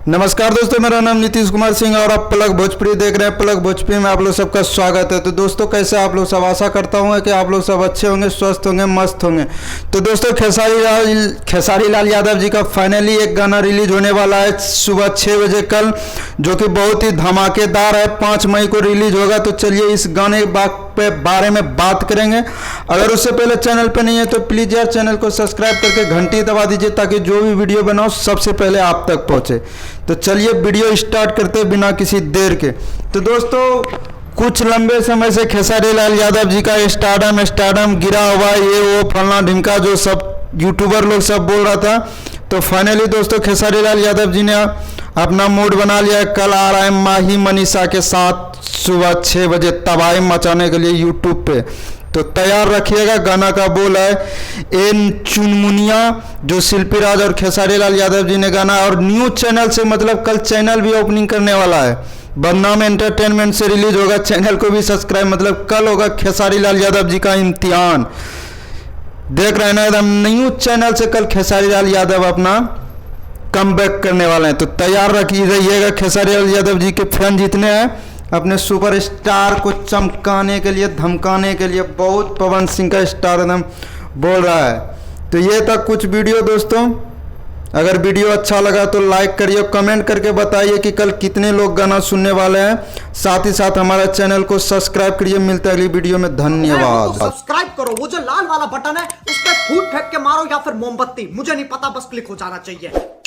नमस्कार दोस्तों, मेरा नाम नीतीश कुमार सिंह और आप प्लग भोजपुरी देख रहे हैं। प्लग भोजपुरी में आप लोग सबका स्वागत है। तो दोस्तों, कैसे आप लोग सब? आशा करता हूँ कि आप लोग सब अच्छे होंगे, स्वस्थ होंगे, मस्त होंगे। तो दोस्तों, खेसारी लाल यादव जी का फाइनली एक गाना रिलीज होने वाला है सुबह 6 बजे कल, जो कि बहुत ही धमाकेदार है। 5 मई को रिलीज होगा। तो चलिए इस गाने पे बारे में बात करेंगे। अगर उससे पहले चैनल पे नहीं है तो प्लीज़ यार चैनल को सब्सक्राइब करके घंटी दबा दीजिए, ताकि जो भी वीडियो बनाओ सबसे पहले आप तक पहुंचे। तो चलिए वीडियो स्टार्ट करते बिना किसी देर के। तो दोस्तों, कुछ लंबे समय से खेसारी लाल यादव जी का स्टारडम गिरा हुआ, ये वो फलना ढिमका जो सब यूट्यूबर लोग सब बोल रहा था। तो फाइनली दोस्तों, खेसारी लाल यादव जी ने अपना मूड बना लिया है। कल आ रहा है माही मनीषा के साथ सुबह 6 बजे तबाही मचाने के लिए यूट्यूब पे। तो तैयार रखिएगा। गाना का बोल है एन चुनमुनिया, जो शिल्पी राज और खेसारी लाल यादव जी ने गाना, और न्यूज चैनल से, मतलब कल चैनल भी ओपनिंग करने वाला है। बदनाम एंटरटेनमेंट से रिलीज होगा। चैनल को भी सब्सक्राइब, मतलब कल होगा खेसारी लाल यादव जी का इम्तिहान। देख रहे हैं ना, एकदम न्यूज चैनल से कल खेसारी लाल यादव अपना कमबैक करने वाले हैं। तो तैयार रहिएगा। खेसारी लाल यादव जी के फैन जितने हैं, अपने सुपरस्टार को चमकाने के लिए, धमकाने के लिए, बहुत पवन सिंह का स्टार एकदम बोल रहा है। तो ये था कुछ वीडियो दोस्तों। अगर वीडियो अच्छा लगा तो लाइक करिए, कमेंट करके बताइए कि कल कितने लोग गाना सुनने वाले हैं। साथ ही साथ हमारा चैनल को सब्सक्राइब करिए। मिलते हैं अगली वीडियो में। धन्यवाद। सब्सक्राइब करो। वो जो लाल वाला बटन है उस पर फूट फेंक के मारो या फिर मोमबत्ती, मुझे नहीं पता, बस क्लिक हो जाना चाहिए।